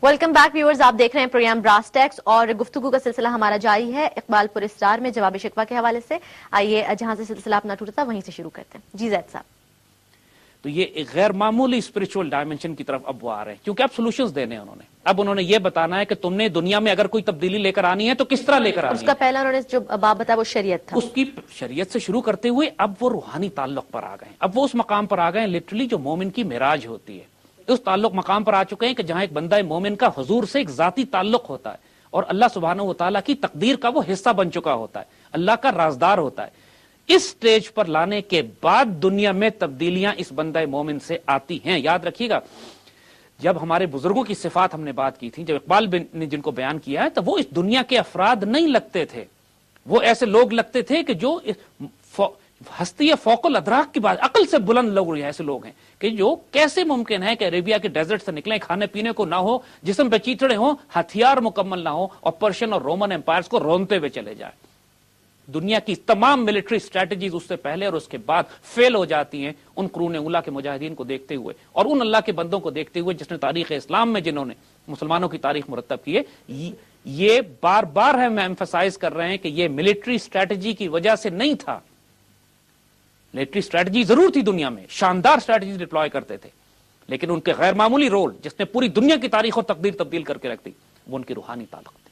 Welcome back viewers, آپ دیکھ رہے ہیں پروگرام براس ٹیکس اور گفتگو کا سلسلہ ہمارا جاری ہے اقبال پور اسرار میں جواب شکوہ کے حوالے سے. آئیے جہاں سے سلسلہ اپنا ٹوٹا تھا وہیں سے شروع کرتے ہیں. جی زید صاحب. تو یہ ایک غیر معمولی اسپرچول ڈائمنشن کی طرف اب وہ آ رہے ہیں، کیونکہ اب سولوشنز دینے ہیں اب انہوں نے یہ بتانا ہے کہ تم نے دنیا میں اگر کوئی تبدیلی لے کر آنی ہے تو کس طرح لے کر آنی ہے. اس کا پہلا انہوں نے جو باب بتایا وہ شریعت تھا. اس کی شریعت سے شروع کرتے ہوئے اب وہ روحانی تعلق پر آ گئے ہیں. اب وہ اس مقام پر آ گئے ہیں لٹرلی جو مومن کی معراج ہوتی ہے، اس تعلق مقام پر آ چکے ہیں کہ جہاں ایک بندہ مومن کا حضور سے ایک ذاتی تعلق ہوتا ہے اور اللہ سبحانہ و تعالیٰ کی تقدیر کا وہ حصہ بن چکا ہوتا ہے، اللہ کا رازدار ہوتا ہے. اس سٹیج پر لانے کے بعد دنیا میں تبدیلیاں اس بندہ مومن سے آتی ہیں. یاد رکھیے گا جب ہمارے بزرگوں کی صفات ہم نے بات کی تھی، جب اقبال نے جن کو بیان کیا ہے، تو وہ اس دنیا کے افراد نہیں لگتے تھے، وہ ایسے لوگ لگتے تھے کہ جو ہستی فوق الادراک کی بات، عقل سے بلند لوگ ایسے لوگ ہیں کہ جو کیسے ممکن ہے کہ عربیہ کے ڈیزرٹ سے نکلیں، کھانے پینے کو نہ ہو، جسم پہ چیتڑے ہوں، ہتھیار مکمل نہ ہو، اور پرشین اور رومن امپائرز کو رونتے ہوئے چلے جائیں. دنیا کی تمام ملٹری سٹریٹجیز اس سے پہلے اور اس کے بعد فیل ہو جاتی ہیں ان قرون اولیٰ کے مجاہدین کو دیکھتے ہوئے اور ان اللہ کے بندوں کو دیکھتے ہوئے جس نے تاریخ اسلام میں جنہوں نے مسلمانوں کی تاریخ مرتب کی ہے. یہ بار بار ہے میں ایمفسائز کر رہے ہیں کہ یہ ملٹری سٹریٹجی کی وجہ سے نہیں تھا. ملٹری سٹریٹجی ضرور تھی دنیا میں، شاندار سٹریٹجی ڈپلوائے کرتے تھے، لیکن ان کے غیر معمولی رول جس نے پوری دنیا کی تاریخ اور تقدیر تبدیل کر کے رکھ دی، وہ ان کی روحانی تعلق تھی،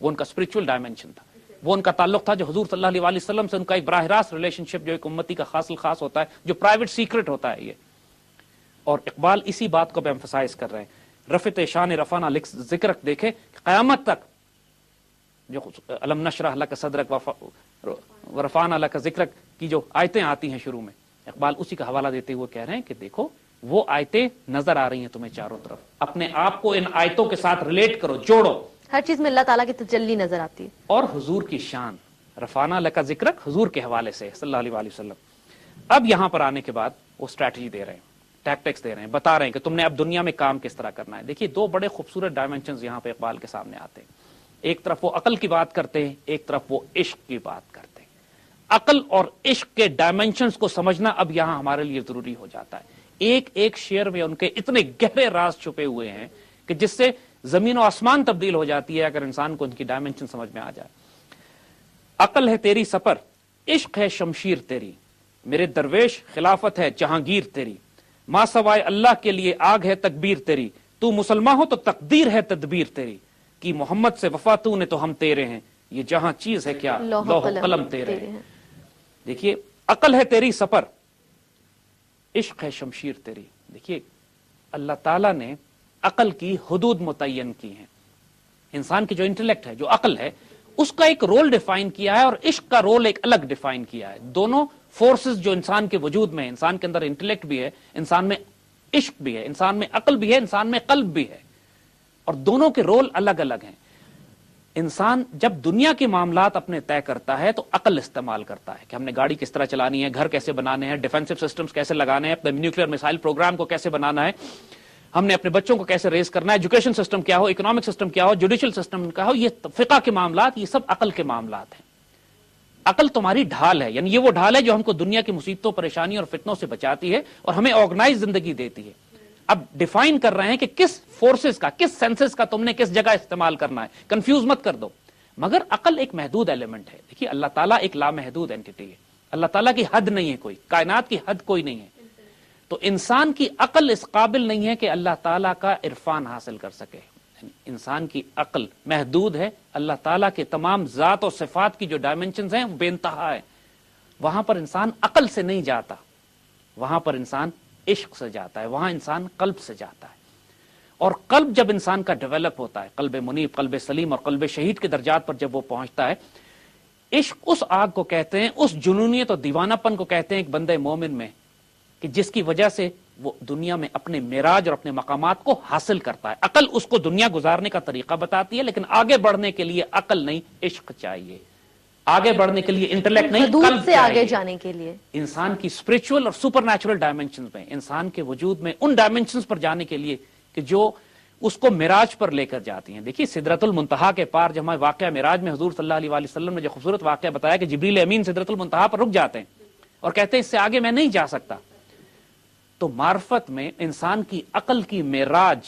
وہ ان کا اسپرچول ڈائمنشن تھا، وہ ان کا تعلق تھا جو حضور صلی اللہ علیہ وسلم سے ان کا ایک براہ راست ریلیشن شپ جو ایک امتی کا خاص الخاص ہوتا ہے، جو پرائیویٹ سیکرٹ ہوتا ہے یہ. اور اقبال اسی بات کو بھی ایمفسائز کر رہے ہیں. رفعت شان رفعنا ذکر دیکھے قیامت تک جو الم نشرح لک صدرک ورفعنا لک ذکرک کی جو آیتیں آتی ہیں شروع میں، اقبال اسی کا حوالہ دیتے ہوئے کہہ رہے ہیں کہ دیکھو وہ آیتیں نظر آ رہی ہیں تمہیں چاروں طرف، اپنے آپ کو ان آیتوں کے ساتھ ریلیٹ کرو، جوڑو. ہر چیز میں اللہ تعالیٰ کی تجلی نظر آتی ہے. اور حضور کی شان رفعنا لک ذکرک حضور کے حوالے سے صلی اللہ علیہ وسلم. اب یہاں پر آنے کے بعد وہ اسٹریٹجی دے رہے ہیں، ٹیکٹکس دے رہے ہیں، بتا رہے ہیں کہ تم نے اب دنیا میں کام کس طرح کرنا ہے. دیکھیے دو بڑے خوبصورت ڈائمنشنز یہاں پہ اقبال کے سامنے آتے ہیں. ایک طرف وہ عقل کی بات کرتے ہیں، ایک طرف وہ عشق کی بات کرتے ہیں. عقل اور عشق کے ڈائمنشنز کو سمجھنا اب یہاں ہمارے لیے ضروری ہو جاتا ہے. ایک ایک شعر میں ان کے اتنے گہرے راز چھپے ہوئے ہیں کہ جس سے زمین و آسمان تبدیل ہو جاتی ہے اگر انسان کو ان کی ڈائمنشن سمجھ میں آ جائے. عقل ہے تیری سپر، عشق ہے شمشیر تیری، میرے درویش خلافت ہے جہانگیر تیری، ماں سوائے اللہ کے لیے آگ ہے تکبیر تیری، تو مسلمان ہو تو تقدیر ہے تدبیر تیری، کی محمد سے وفا تو نے تو ہم تیرے ہیں، یہ جہاں چیز ہے کیا لوح قلم تیرے ہیں. دیکھیے عقل ہے تیری سپر، عشق ہے شمشیر تیری. دیکھیے اللہ تعالیٰ نے عقل کی حدود متعین کی ہیں. انسان کی جو انٹلیکٹ ہے، جو عقل ہے، اس کا ایک رول ڈیفائن کیا ہے اور عشق کا رول ایک الگ ڈیفائن کیا ہے. دونوں فورسز جو انسان کے وجود میں، انسان کے اندر انٹلیکٹ بھی ہے، انسان میں عشق بھی ہے، انسان میں عقل بھی ہے، انسان میں قلب بھی ہے، اور دونوں کے رول الگ الگ ہیں. انسان جب دنیا کے معاملات اپنے طے کرتا ہے تو عقل استعمال کرتا ہے کہ ہم نے گاڑی کس طرح چلانی ہے، گھر کیسے بنانے ہیں، ڈیفینسو سسٹمز کیسے لگانے ہیں، اپنے نیوکلیئر میسائل پروگرام کو کیسے بنانا ہے، ہم نے اپنے بچوں کو کیسے ریز کرنا ہے، ایجوکیشن سسٹم کیا ہو، اکنامک سسٹم کیا ہو، جوڈیشل سسٹم کیا ہو، یہ فقہ کے معاملات، یہ سب عقل کے معاملات ہیں. عقل تمہاری ڈھال ہے، یعنی یہ وہ ڈھال ہے جو ہم کو دنیا کی مصیبتوں، پریشانیوں اور فتنوں سے بچاتی ہے اور ہمیں آرگنائز زندگی دیتی ہے. اب ڈیفائن کر رہے ہیں کہ کس فورسز کا، کس سینسز کا تم نے کس جگہ استعمال کرنا ہے، کنفیوز مت کر دو. مگر عقل ایک محدود ایلیمنٹ ہے. دیکھیے اللہ تعالیٰ ایک لامحدود اینٹی ہے، اللہ تعالیٰ کی حد نہیں ہے، کوئی کائنات کی حد کوئی نہیں ہے. تو انسان کی عقل اس قابل نہیں ہے کہ اللہ تعالیٰ کا عرفان حاصل کر سکے. انسان کی عقل محدود ہے. اللہ تعالیٰ کے تمام ذات و صفات کی جو ڈائمنشنز ہیں وہ بے انتہا ہے. وہاں پر انسان عقل سے نہیں جاتا، وہاں پر انسان عشق سے جاتا ہے، وہاں انسان قلب سے جاتا ہے. اور قلب جب انسان کا ڈیولپ ہوتا ہے، قلب منیب، قلب سلیم اور قلب شہید کے درجات پر جب وہ پہنچتا ہے، عشق اس آگ کو کہتے ہیں، اس جنونیت اور دیوانہ پن کو کہتے ہیں ایک بندے مومن میں، کہ جس کی وجہ سے وہ دنیا میں اپنے معراج اور اپنے مقامات کو حاصل کرتا ہے. عقل اس کو دنیا گزارنے کا طریقہ بتاتی ہے، لیکن آگے بڑھنے کے لیے عقل نہیں، عشق چاہیے. آگے بڑھنے کے لیے انٹلیکٹ نہیں، قلب سے آگے جانے کے لیے انسان کی اسپرچول اور سپر نیچرل ڈائمنشنز میں، انسان کے وجود میں ان ڈائمنشنز پر جانے کے لیے کہ جو اس کو معراج پر لے کر جاتی ہیں. دیکھیے سدرۃ المنتہا کے پار جب ہمیں واقعہ معراج میں حضور صلی اللہ علیہ وسلم نے جو خوبصورت واقعہ بتایا کہ جبریل امین سدرۃ المنتہا پر رک جاتے ہیں اور کہتے ہیں اس سے آگے میں نہیں جا سکتا. تو معرفت میں انسان کی عقل کی معراج